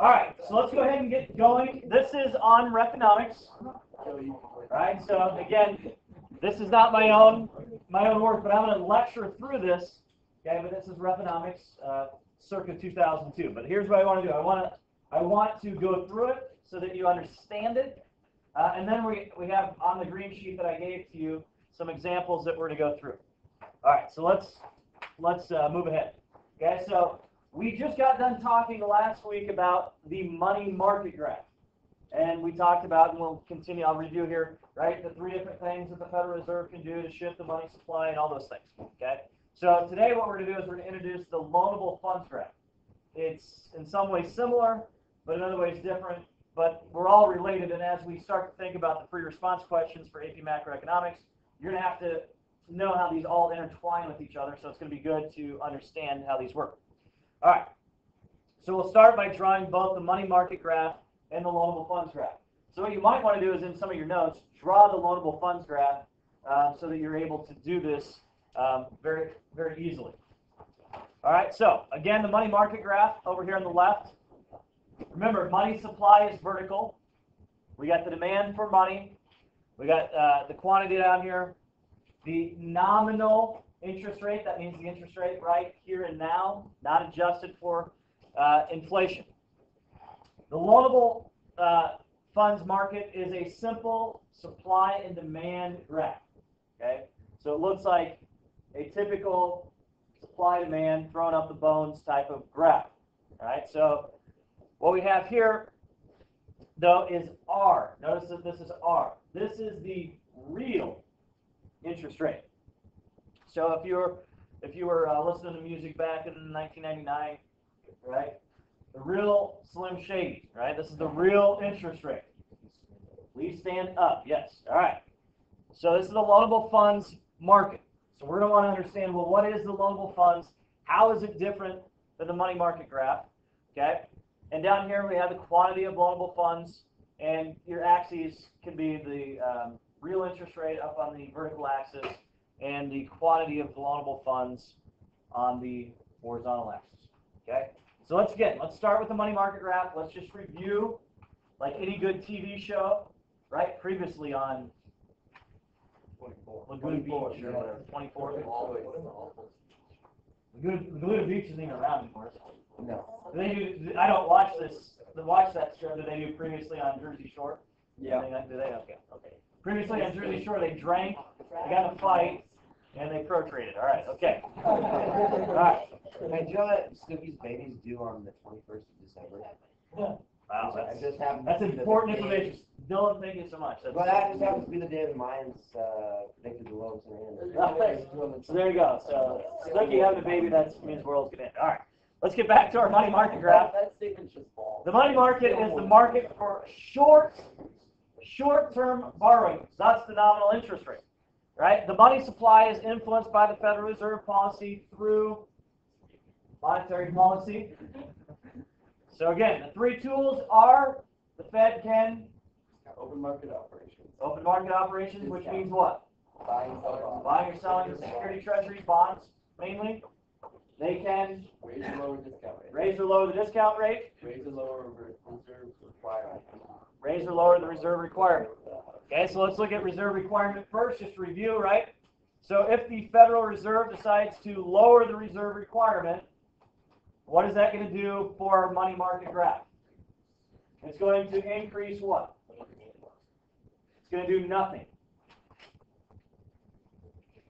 All right, so let's go ahead and get going. This is on Reponomics. All right, so again, this is not my own work, but I'm going to lecture through this. Okay, but this is Reponomics, circa 2002. But here's what I want to do. I want to go through it so that you understand it, and then we have on the green sheet that I gave to you some examples that we're going to go through. All right, so let's move ahead. Okay, so we just got done talking last week about the money market graph. And we talked about, and we'll continue, I'll review here, right, the three different things that the Federal Reserve can do to shift the money supply and all those things. Okay? So today what we're going to do is we're going to introduce the loanable funds graph. It's in some ways similar, but in other ways different. But we're all related, and as we start to think about the free response questions for AP Macroeconomics, you're going to have to know how these all intertwine with each other, so it's going to be good to understand how these work. All right, so we'll start by drawing both the money market graph and the loanable funds graph. So what you might want to do is in some of your notes, draw the loanable funds graph so that you're able to do this very, very easily. All right, so again, the money market graph over here on the left. Remember, money supply is vertical. We got the demand for money. We got the quantity down here. The nominal interest rate, that means the interest rate right here and now, not adjusted for inflation. The loanable funds market is a simple supply and demand graph. Okay, so it looks like a typical supply-demand, thrown up the bones type of graph. All right, so what we have here, though, is R. Notice that this is R. This is the real interest rate. So if you were listening to music back in 1999, right? The real Slim Shady, right? This is the real interest rate. Please stand up. Yes. All right. So this is the loanable funds market. So we're going to want to understand, well, what is the loanable funds? How is it different than the money market graph? Okay. And down here we have the quantity of loanable funds, and your axes can be the real interest rate up on the vertical axis and the quantity of loanable funds on the horizontal axis. Okay. So let's start with the money market graph. Let's just review, like any good TV show, right? Previously on 24. Laguna Beach or whatever, 24. Laguna Beach isn't even around anymore. No. I don't watch that show that they do previously on Jersey Shore. Yeah. Do they? Okay. Previously on Jersey Shore, they drank, they got in a fight, and they procreated. All right. Okay. All right. Hey, do you know that Snoopy's baby's due on the 21st of December? Yeah. Wow, that's important information. Dylan, thank you so much. Well, that just happens to be the day the Mayans predicted the world's going to end. So there you go. So Snooki having a baby, that means the world's going to end. All right. Let's get back to our money market graph. The money market is the market for short-term borrowings. That's the nominal interest rate. Right? The money supply is influenced by the Federal Reserve policy through monetary policy. So again, the three tools are the Fed can open market operations. Open market operations, which means what? Buying or selling security treasuries, bonds, mainly. They can raise or lower discount rate. Raise or lower the discount rate. Raise or lower reserve requirement. Raise or lower the reserve requirement. Okay, so let's look at reserve requirement first, just to review, right? So if the Federal Reserve decides to lower the reserve requirement, what is that going to do for our money market graph? It's going to increase what? It's going to do nothing.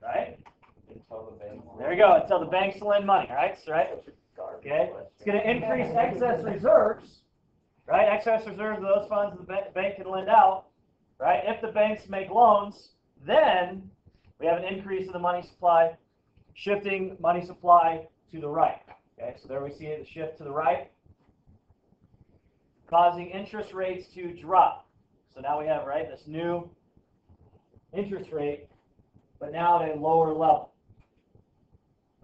Right? There you go, until the banks lend money, right? Okay? It's going to increase excess reserves, right? Excess reserves are those funds the bank can lend out, right? If the banks make loans, then we have an increase in the money supply, shifting money supply to the right. Okay, so there we see it shift to the right, causing interest rates to drop. So now we have, right, this new interest rate, but now at a lower level.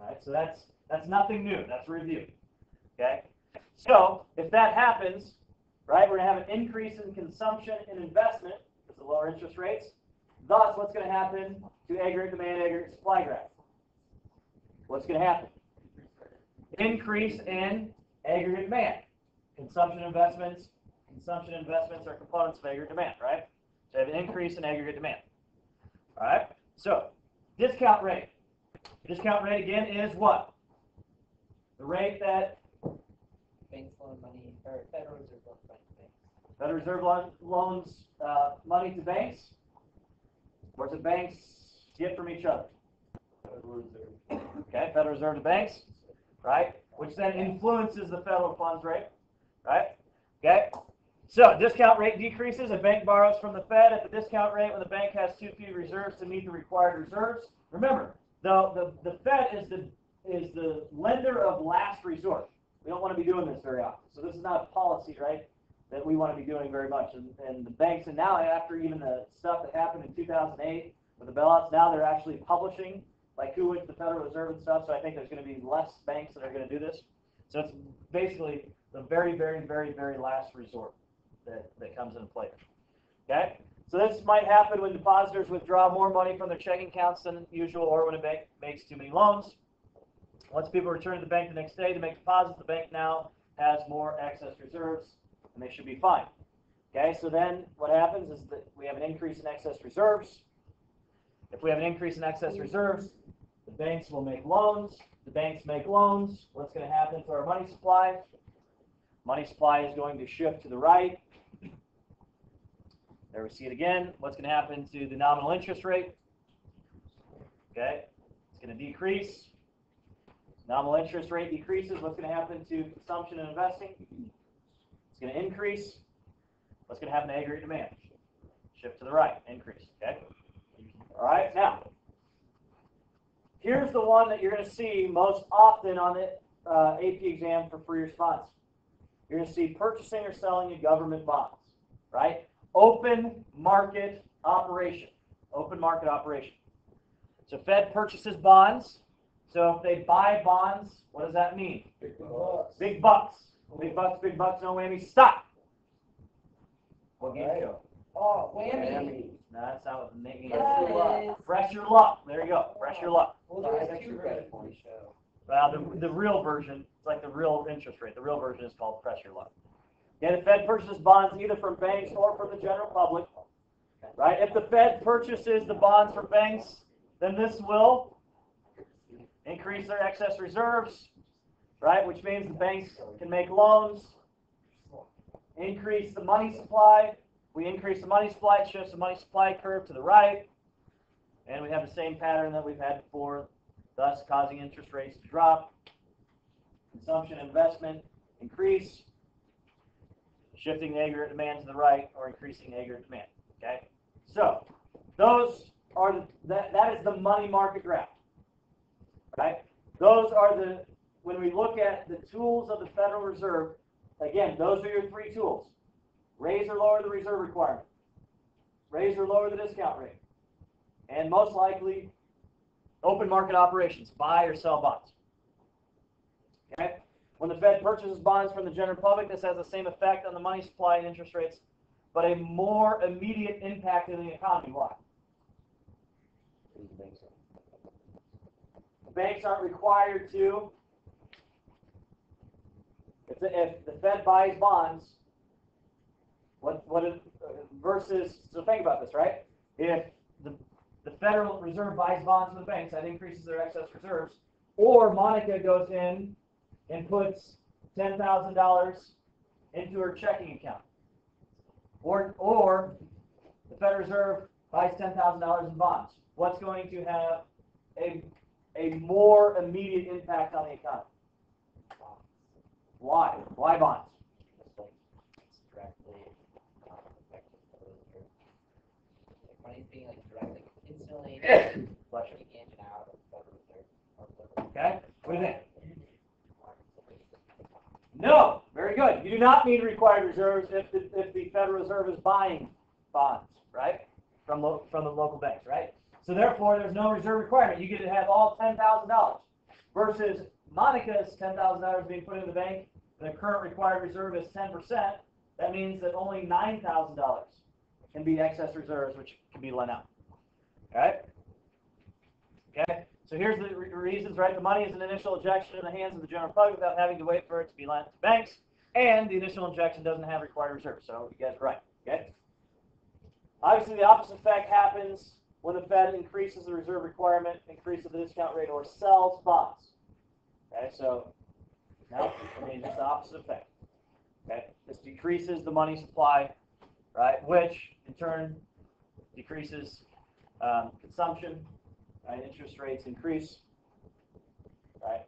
All right, so that's nothing new. That's a review. Okay, so if that happens, right, we're going to have an increase in consumption and investment with the lower interest rates. Thus, what's going to happen to aggregate demand, aggregate supply graph? What's going to happen? Increase in aggregate demand. Consumption investments are components of aggregate demand, right? So you have an increase in aggregate demand. All right? So, discount rate. Discount rate, again, is what? The rate that Banks loan money, or Federal Reserve loans money to banks. Federal Reserve loans money to banks. Or the banks get from each other. Federal Reserve. Okay, Federal Reserve to banks, right? Which then influences the federal funds rate, right? Okay. So discount rate decreases. A bank borrows from the Fed at the discount rate when the bank has too few reserves to meet the required reserves. Remember, the Fed is the lender of last resort. We don't want to be doing this very often. So this is not a policy, right, that we want to be doing very much. And the banks, and now after even the stuff that happened in 2008 with the bailouts, now they're actually publishing like who went to the Federal Reserve and stuff. So I think there's going to be less banks that are going to do this. So it's basically the very, very, very, very last resort that comes into play. Okay? So this might happen when depositors withdraw more money from their checking accounts than usual, or when a bank makes too many loans. Once people return to the bank the next day to make deposits, the bank now has more excess reserves, and they should be fine. Okay, so then what happens is that we have an increase in excess reserves. If we have an increase in excess reserves, the banks will make loans. The banks make loans. What's going to happen to our money supply? Money supply is going to shift to the right. There we see it again. What's going to happen to the nominal interest rate? Okay, it's going to decrease. Nominal interest rate decreases. What's going to happen to consumption and investing? It's going to increase. What's going to happen to aggregate demand? Shift to the right, increase. Okay. All right. Now, here's the one that you're going to see most often on the AP exam for free response. You're going to see purchasing or selling of government bonds, right? Open market operation. Open market operation. So Fed purchases bonds. So if they buy bonds, what does that mean? Big bucks. Big bucks. Big bucks, big bucks, no whammy. Stop. What game show? Oh, whammy. No, that's not what the name is. Yeah, it is. Press your luck. There you go. Press your luck. Well, there's two versions of the show. Well, the real version, it's like the real interest rate. The real version is called press your luck. Yeah, the Fed purchases bonds either from banks or from the general public. Right? If the Fed purchases the bonds from banks, then this will increase their excess reserves, right? Which means the banks can make loans, increase the money supply. We increase the money supply, it shifts the money supply curve to the right, and we have the same pattern that we've had before, thus causing interest rates to drop. Consumption and investment increase, shifting aggregate demand to the right or increasing aggregate demand. Okay, so those are that is the money market graph. Right? Those are when we look at the tools of the Federal Reserve, again, those are your three tools. Raise or lower the reserve requirement. Raise or lower the discount rate. And most likely, open market operations, buy or sell bonds. Okay? When the Fed purchases bonds from the general public, this has the same effect on the money supply and interest rates, but a more immediate impact in the economy. Why? Banks aren't required to, if the Fed buys bonds, versus, so think about this, right? If the Federal Reserve buys bonds from the banks, that increases their excess reserves, or Monica goes in and puts $10,000 into her checking account, or the Federal Reserve buys $10,000 in bonds, what's going to have a more immediate impact on the economy? Why? Why bonds? Directly affected the reserve. Like money's being like directly, instantly taken in and out of the Federal Reserve. Okay? What do you think? No. Very good. You do not need required reserves if the Federal Reserve is buying bonds, right? From the local banks, right? So therefore, there's no reserve requirement. You get to have all $10,000 versus Monica's $10,000 being put in the bank, and the current required reserve is 10%. That means that only $9,000 can be excess reserves, which can be lent out. All right? Okay? So here's the reasons, right? The money is an initial injection in the hands of the general public without having to wait for it to be lent to banks, and the initial injection doesn't have required reserves. So you guys are right, okay? Obviously, the opposite effect happens when the Fed increases the reserve requirement, increases the discount rate, or sells bonds. Okay, so now it's the opposite effect. Okay, this decreases the money supply, right? Which in turn decreases consumption. Right? Interest rates increase. Right?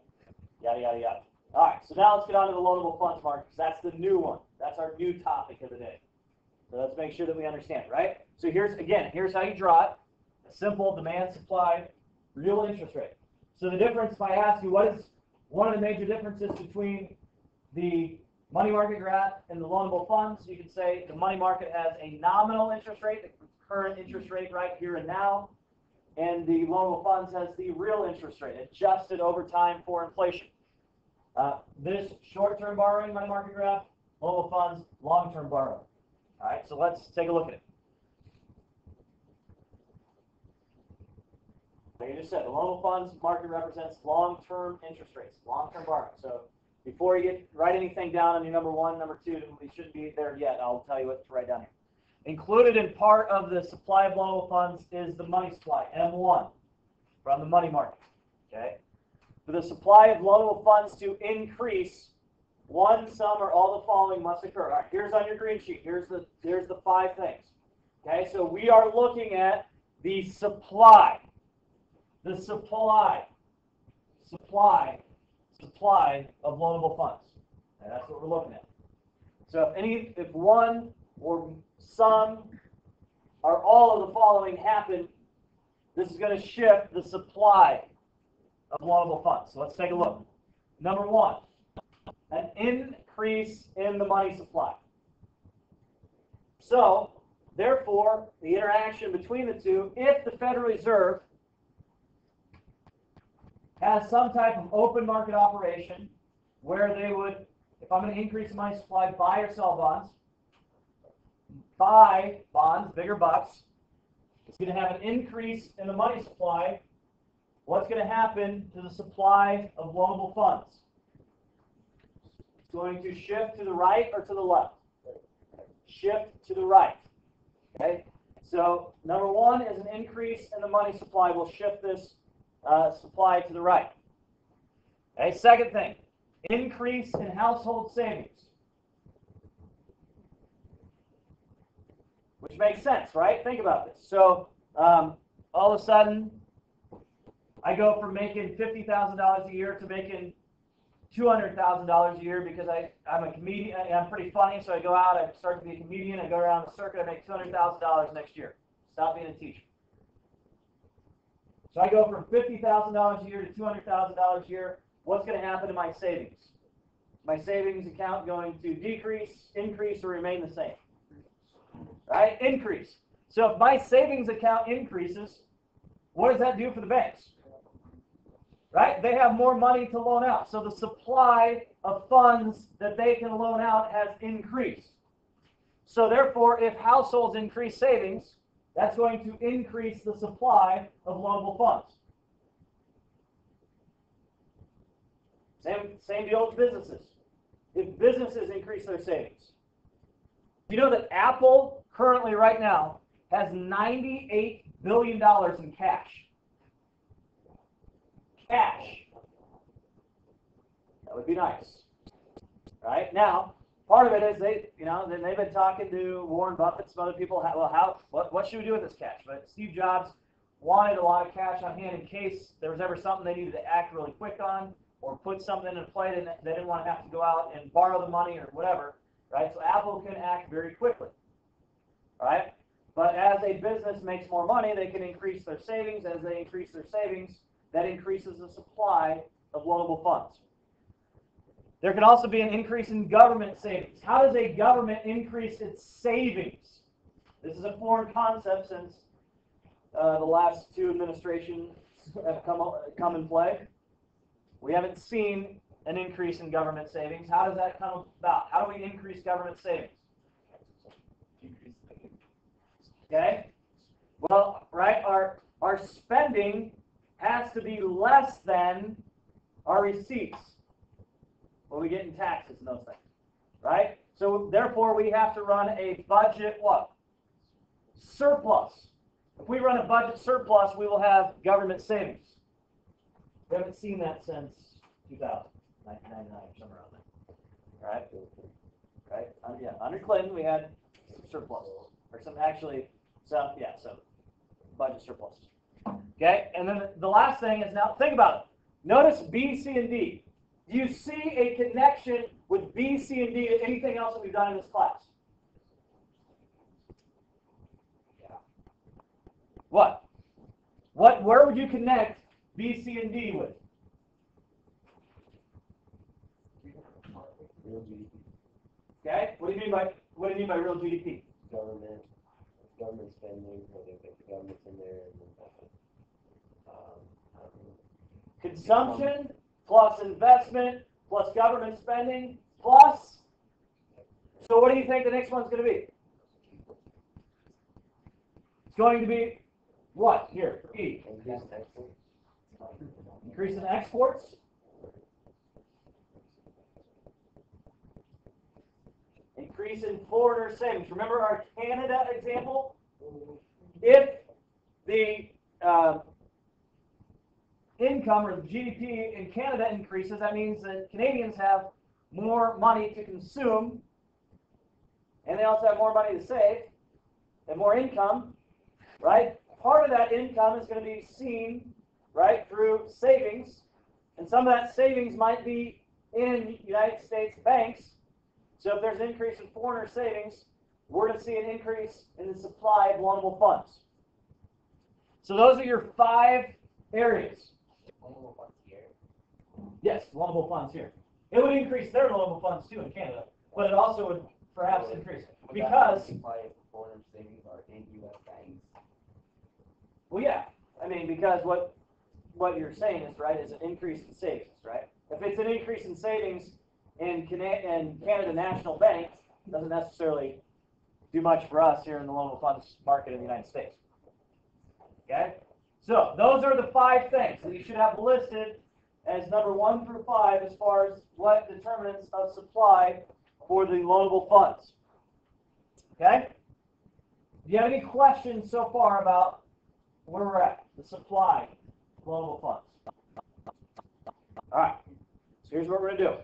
Yada yada yada. All right. So now let's get on to the loanable funds market, because that's the new one. That's our new topic of the day. So let's make sure that we understand, right? So here's how you draw it. A simple demand supply, real interest rate. So the difference, if I ask you, what is one of the major differences between the money market graph and the loanable funds? You can say the money market has a nominal interest rate, the current interest rate right here and now, and the loanable funds has the real interest rate, adjusted over time for inflation. This short-term borrowing, money market graph, loanable funds, long-term borrowing. All right, so let's take a look at it. Like I just said, the loanable funds market represents long-term interest rates, long-term borrowing. So before you write anything down on your number 1, number 2, we shouldn't be there yet. I'll tell you what to write down here. Included in part of the supply of loanable funds is the money supply, M1, from the money market. Okay. For the supply of loanable funds to increase, one, some, or all the following must occur. All right, here's on your green sheet. Here's the 5 things. Okay, so we are looking at the supply. The supply of loanable funds. And that's what we're looking at. So if one or some or all of the following happen, this is going to shift the supply of loanable funds. So let's take a look. Number 1, an increase in the money supply. So, therefore, the interaction between the two, if the Federal Reserve has some type of open market operation where they would, if I'm going to increase the money supply, buy or sell bonds, buy bonds, bigger bucks, it's going to have an increase in the money supply. What's going to happen to the supply of loanable funds? It's going to shift to the right or to the left? Shift to the right. Okay? So number 1 is an increase in the money supply. We'll shift this supply to the right. Okay? Second thing, increase in household savings. Which makes sense, right? Think about this. So all of a sudden, I go from making $50,000 a year to making $200,000 a year because I'm a comedian. I'm pretty funny, so I go out, I start to be a comedian, I go around the circuit, I make $200,000 next year. Stop being a teacher. So I go from $50,000 a year to $200,000 a year. What's going to happen to my savings? My savings account going to decrease, increase, or remain the same? Right? Increase. So if my savings account increases, what does that do for the banks? Right? They have more money to loan out. So the supply of funds that they can loan out has increased. So therefore, if households increase savings, that's going to increase the supply of loanable funds. Same deal with businesses. If businesses increase their savings. You know that Apple currently right now has $98 billion in cash. Cash. That would be nice. Right? Now, part of it is they've been talking to Warren Buffett, some other people. What should we do with this cash? But Steve Jobs wanted a lot of cash on hand in case there was ever something they needed to act really quick on, or put something in play that they didn't want to have to go out and borrow the money or whatever. Right? So Apple can act very quickly. Right? But as a business makes more money, they can increase their savings. As they increase their savings, that increases the supply of loanable funds. There can also be an increase in government savings. How does a government increase its savings? This is a foreign concept since the last 2 administrations have come in play. We haven't seen an increase in government savings. How does that come about? How do we increase government savings? Okay? Well, right, our spending has to be less than our receipts, what we get in taxes and those things, right? So therefore, we have to run a budget what? Surplus. If we run a budget surplus, we will have government savings. We haven't seen that since 2000, 1999, somewhere around there. Right? Right? Yeah, under Clinton, we had surplus. Or some, actually, some budget surplus. Okay? And then the last thing is, now think about it. Notice B, C, and D. Do you see a connection with B, C, and D to anything else that we've done in this class? Yeah. What? Where would you connect B, C, and D with? Real GDP. Okay? What do you mean by real GDP? Government spending, the government's in there, and Consumption plus investment plus government spending plus. So what do you think the next one's going to be? It's going to be what? Here, E. Increase in exports. Increase in foreigner savings. Remember our Canada example? If the income or the GDP in Canada increases, that means that Canadians have more money to consume, and they also have more money to save, and more income, right? Part of that income is going to be seen, right, through savings, and some of that savings might be in United States banks. So if there's an increase in foreigner savings, we're going to see an increase in the supply of loanable funds. So those are your 5 areas. Loanable funds here. Yes, loanable funds here. It would increase their loanable funds too in Canada, but it also would perhaps increase because. supply of foreign savings are in U.S. banks. Well, yeah. I mean, because what you're saying is right is an increase in savings, right? If it's an increase in savings in Canada National Bank, it doesn't necessarily do much for us here in the loanable funds market in the United States. Okay. So those are the 5 things that you should have listed as number 1 through 5 as far as what determinants of supply for the loanable funds. Okay? Do you have any questions so far about where we're at, the supply of loanable funds? All right. So here's what we're going to do.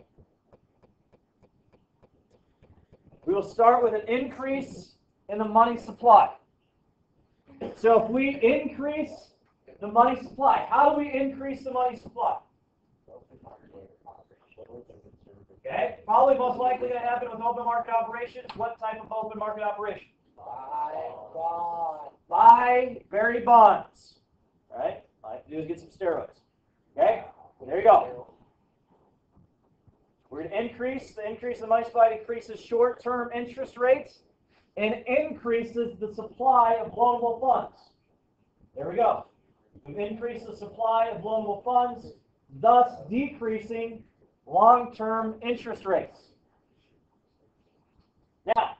We will start with an increase in the money supply. So if we increase the money supply, how do we increase the money supply? Okay, probably most likely going to happen with open market operations. What type of open market operation? Buy very bonds. All right, all I have to do is get some steroids. Okay, there you go. We're going to increase the money supply, decreases short-term interest rates, and increases the supply of loanable funds. There we go. We've increased the supply of loanable funds, thus decreasing long-term interest rates. Now,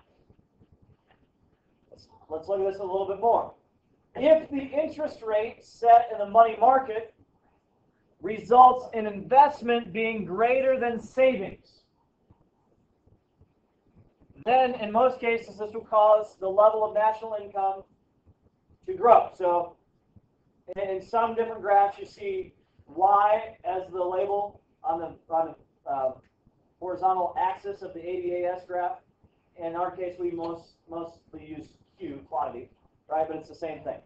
let's look at this a little bit more. If the interest rate set in the money market results in investment being greater than savings, then in most cases this will cause the level of national income to grow. So in some different graphs you see Y as the label on the horizontal axis of the ADAS graph. In our case we mostly use Q, quantity, right? But it's the same thing.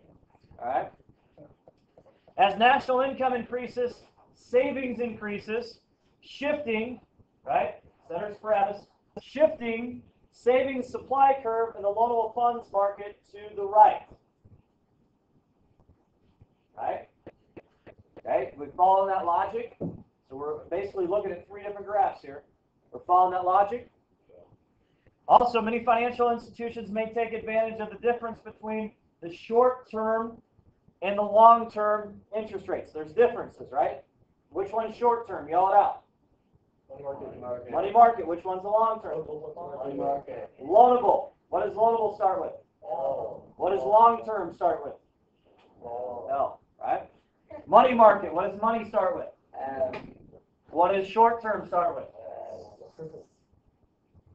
All right. As national income increases, savings increases, shifting, right? Ceteris paribus, shifting savings supply curve in the loanable funds market to the right. Right? Okay, we follow that logic. So we're basically looking at 3 different graphs here. We're following that logic. Also, many financial institutions may take advantage of the difference between the short-term and the long-term interest rates. There's differences, right? Which one's short-term? Yell it out. Money market. Which one's the long-term? Money market. Loanable. What does loanable start with? L. What does long-term start with? L. L, right? Money market, what does money start with? What does short term start with?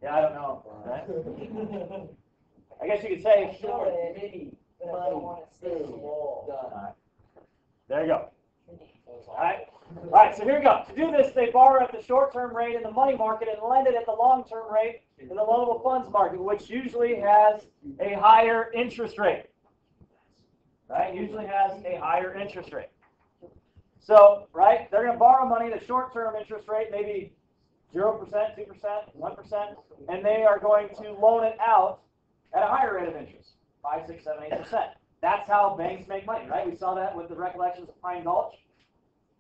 Yeah, I don't know. Right? I guess you could say short. Alright. There you go. Alright, so here we go. To do this, they borrow at the short-term rate in the money market and lend it at the long-term rate in the loanable funds market, which usually has a higher interest rate. Right? Usually has a higher interest rate. So, right, they're going to borrow money at a short-term interest rate, maybe 0%, 2%, 1%, and they are going to loan it out at a higher rate of interest, 5, 6, 7, 8%. That's how banks make money, right? We saw that with the recollections of Pine Gulch,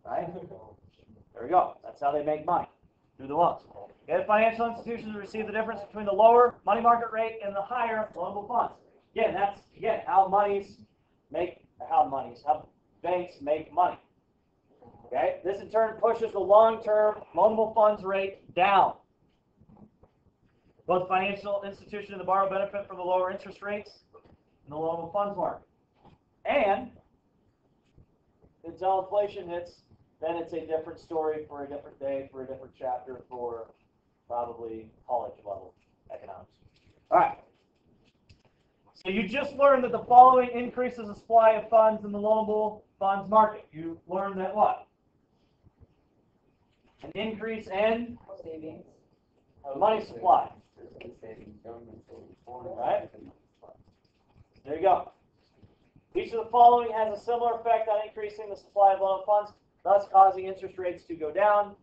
right? There we go. That's how they make money, through the loans. Okay, financial institutions receive the difference between the lower money market rate and the higher loanable funds. Again, that's how banks make money. Okay, this in turn pushes the long-term loanable funds rate down. Both financial institutions and the borrower benefit from the lower interest rates in the loanable funds market. And until inflation hits, then it's a different story for a different day, for a different chapter, for probably college level economics. All right. So you just learned that the following increases the supply of funds in the loanable funds market. You learned that what? An increase in Savings. money supply. Right? There you go. Each of the following has a similar effect on increasing the supply of loan funds, thus causing interest rates to go down.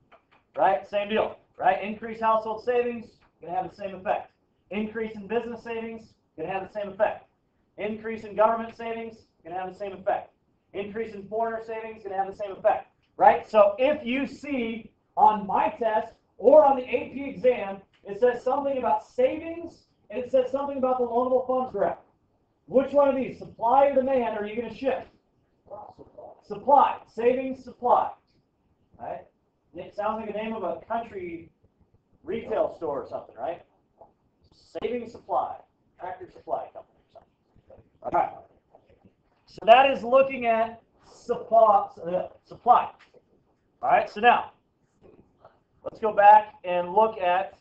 Right? Same deal. Right? Increase household savings, going to have the same effect. Increase in business savings, going to have the same effect. Increase in government savings, going to have the same effect. Increase in foreigner savings, going to have the same effect. Right? So if you see on my test or on the AP exam, it says something about savings and it says something about the loanable funds graph. Which one of these, supply or demand, are you going to shift? Supply. Savings, supply. Right? It sounds like the name of a country retail store or something, right? Savings supply. Tractor Supply Company or something. All right. So that is looking at supply. All right, so now, let's go back and look at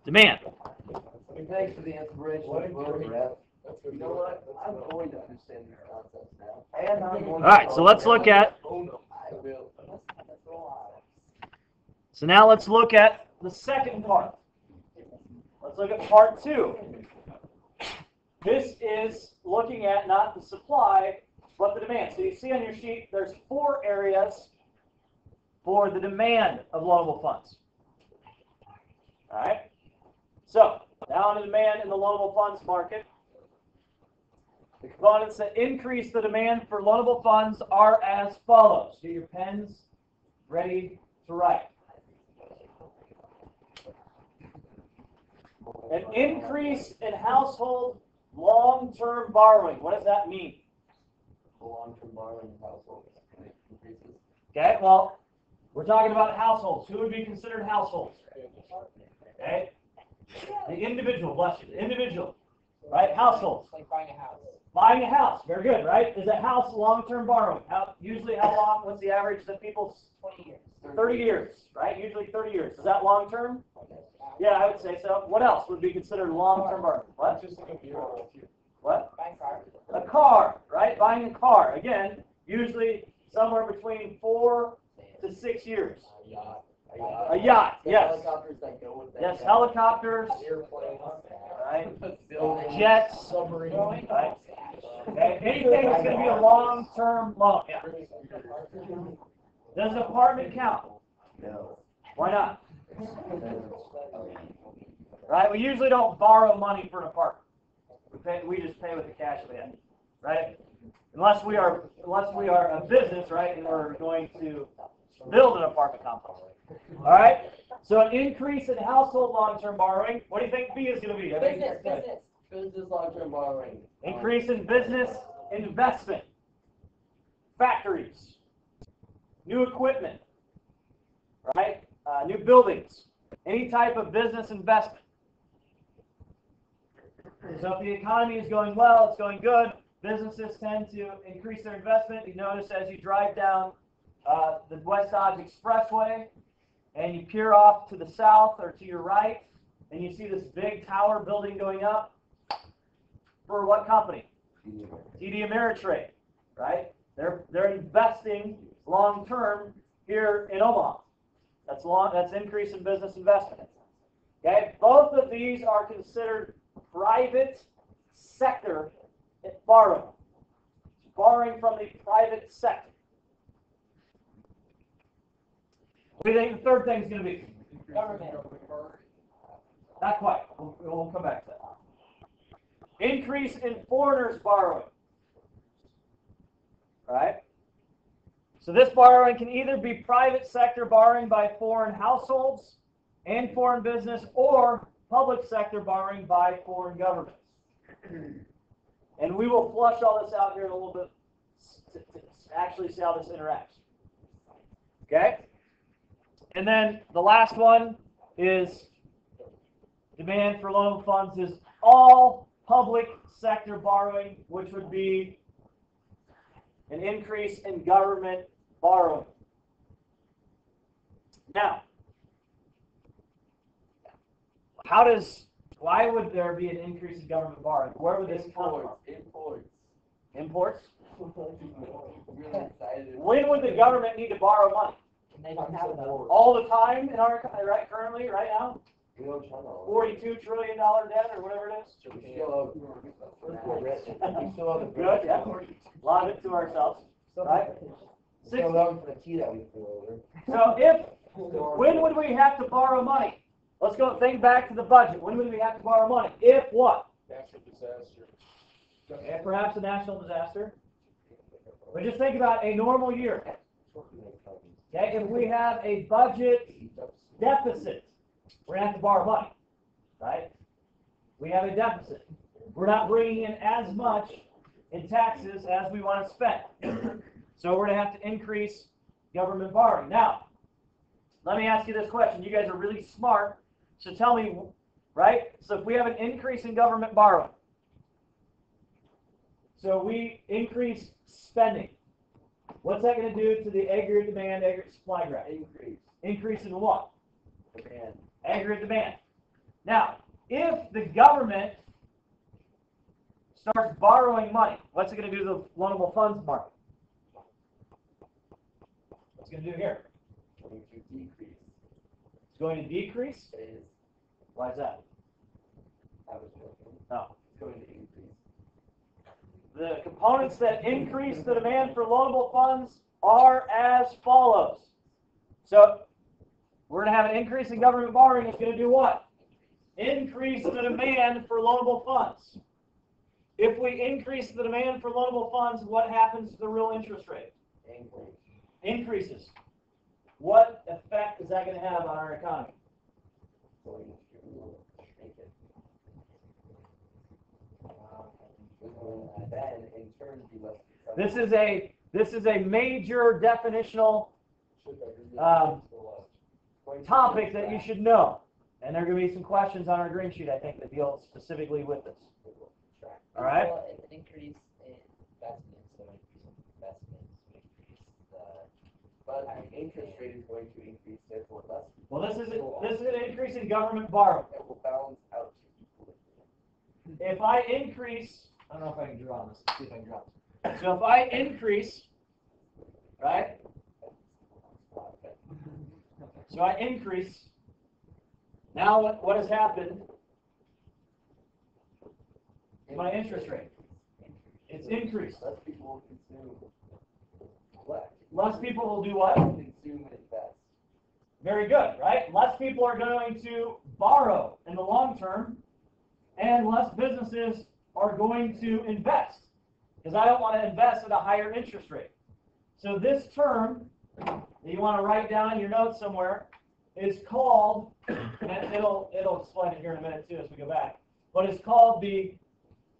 demand. Thanks for the inspiration. You know what? I'm going to understand these concepts now. And I'm going All right, so let's look at. So now let's look at the second part. Let's look at part 2. This is looking at not the supply, but the demand. So you see on your sheet, there's 4 areas for the demand of loanable funds. All right. So now on the demand in the loanable funds market, the components that increase the demand for loanable funds are as follows. Get your pens ready to write. An increase in household long-term borrowing. What does that mean? long-term borrowing in households increases. Okay, well, we're talking about households. Who would be considered households? Okay? The individual, bless you, the individual. Right? Households. It's like buying a house. Buying a house, very good, right? Is a house long-term borrowing? Usually how long, what's the average that people? 20 years. 30 years, right? Usually 30 years. Is that long-term? Yeah, I would say so. What else would be considered long-term borrowing? What? What? Buying a car. A car, right? Buying a car. Again, usually somewhere between 4 to 6 years. A yacht, yes. Helicopters that go with that. Yes, helicopters, Airplanes. right? Jets, right? Okay, anything that's going to be a long-term loan. Yeah. Does an apartment count? No. Why not? Right? We usually don't borrow money for an apartment. We just pay with the cash we have, right? Unless we are a business, right, and we're going to build an apartment complex. All right? So an increase in household long-term borrowing. What do you think B is going to be? Business long-term borrowing. Increase in business investment. Factories. New equipment. Right? New buildings. Any type of business investment. So if the economy is going well, it's going good, businesses tend to increase their investment. You notice as you drive down the West Dodge Expressway and you peer off to the south or to your right, and you see this big tower building going up. For what company? TD Ameritrade, right? They're investing long term here in Omaha. That's increase in business investment. Okay, both of these are considered private sector borrowing. Borrowing from the private sector. What do you think the third thing is going to be? Government. Not quite. We'll come back to that. Increase in foreigners borrowing. Right? So this borrowing can either be private sector borrowing by foreign households and foreign business, or public sector borrowing by foreign governments. And we will flush all this out here in a little bit to actually see how this interacts. Okay? And then the last one is demand for loan funds is all public sector borrowing, which would be an increase in government borrowing. Now, why would there be an increase in government borrowing? Where would this come from? Imports? Really excited. When would the government need to borrow money? And they don't have enough. All the time in our currently, right now? We don't try to. $42 trillion debt or whatever it is? We still have the Good, yeah. A lot of it to ourselves, right? Still love for the tea that we threw over. So when would we have to borrow money? Let's go think back to the budget. When would we have to borrow money? If what? Natural disaster. Okay, perhaps a national disaster. But just think about a normal year. Okay, if we have a budget deficit, we're going to have to borrow money, right? We have a deficit. We're not bringing in as much in taxes as we want to spend. So we're going to have to increase government borrowing. Now, let me ask you this question. You guys are really smart, so tell me, right? So if we have an increase in government borrowing, so we increase spending, what's that going to do to the aggregate demand, aggregate supply graph? Increase in what? Demand. Aggregate demand. Now, if the government starts borrowing money, what's it going to do to the loanable funds market? What's it going to do here? Going to decrease. It's going to decrease? It is. Why is that? I was joking. No. It's going to increase. The components that increase the demand for loanable funds are as follows. So we're going to have an increase in government borrowing. It's going to do what? Increase the demand for loanable funds. If we increase the demand for loanable funds, what happens to the real interest rate? Increases. What effect is that going to have on our economy? Going to shrink it. Then in turn be less. This is a major definitional topic that you should know. And there are going to be some questions on our green sheet, I think, that deal specifically with this. All right? Well, an increase in investments, so increase in investments, increase the. But the interest rate is going to increase, therefore less. Well, this is an increase in government borrowing. It will balance out. If I increase, I don't know if I can draw this. Let's see if I can draw this. So if I increase, right? So I increase. Now what has happened? My interest rate. It's increased. Less people will consume. What? Less people will do what? Consume and invest. Very good, right? Less people are going to borrow in the long term, and less businesses are going to invest, because I don't want to invest at a higher interest rate. So this term that you want to write down in your notes somewhere is called, and it'll explain it here in a minute too as we go back, but it's called the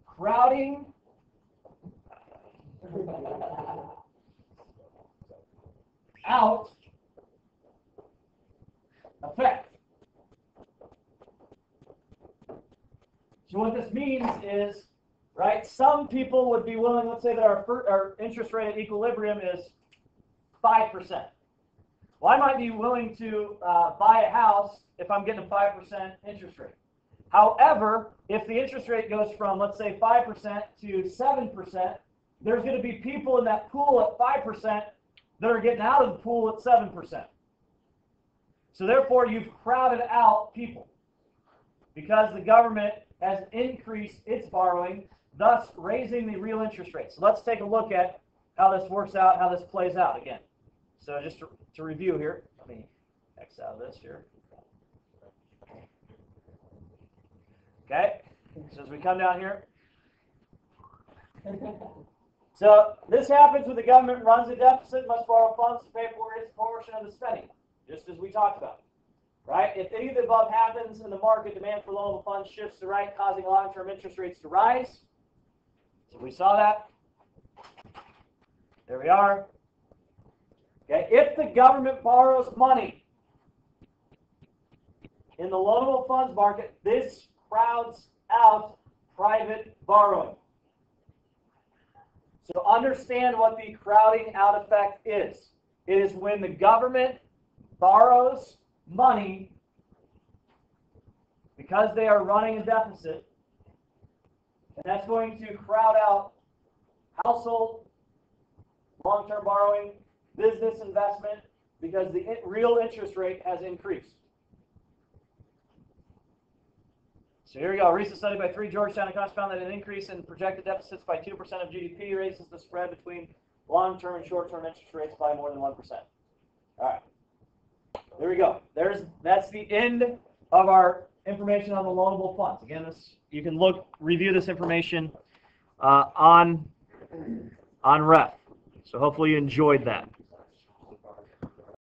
crowding out effect. So what this means is right? Some people would be willing, let's say that our interest rate at equilibrium is 5%. Well, I might be willing to buy a house if I'm getting a 5% interest rate. However, if the interest rate goes from, let's say, 5% to 7%, there's going to be people in that pool at 5% that are getting out of the pool at 7%. So therefore, you've crowded out people because the government has increased its borrowing, thus raising the real interest rate. So let's take a look at how this works out, how this plays out again. So just to review here, let me X out of this here. Okay, so as we come down here. So this happens when the government runs a deficit, must borrow funds to pay for its portion of the spending, just as we talked about. Right? If any of the above happens in the market, demand for loanable funds shifts to right, causing long-term interest rates to rise. So we saw that. There we are. Okay, if the government borrows money in the loanable funds market, this crowds out private borrowing. So understand what the crowding out effect is. It is when the government borrows money because they are running a deficit, and that's going to crowd out household long-term borrowing, business investment, because the real interest rate has increased. So here we go. A recent study by 3 Georgetown economists found that an increase in projected deficits by 2% of GDP raises the spread between long-term and short-term interest rates by more than 1%. All right. There we go. That's the end of our information on the loanable funds. Again, you can review this information on REF. So hopefully you enjoyed that.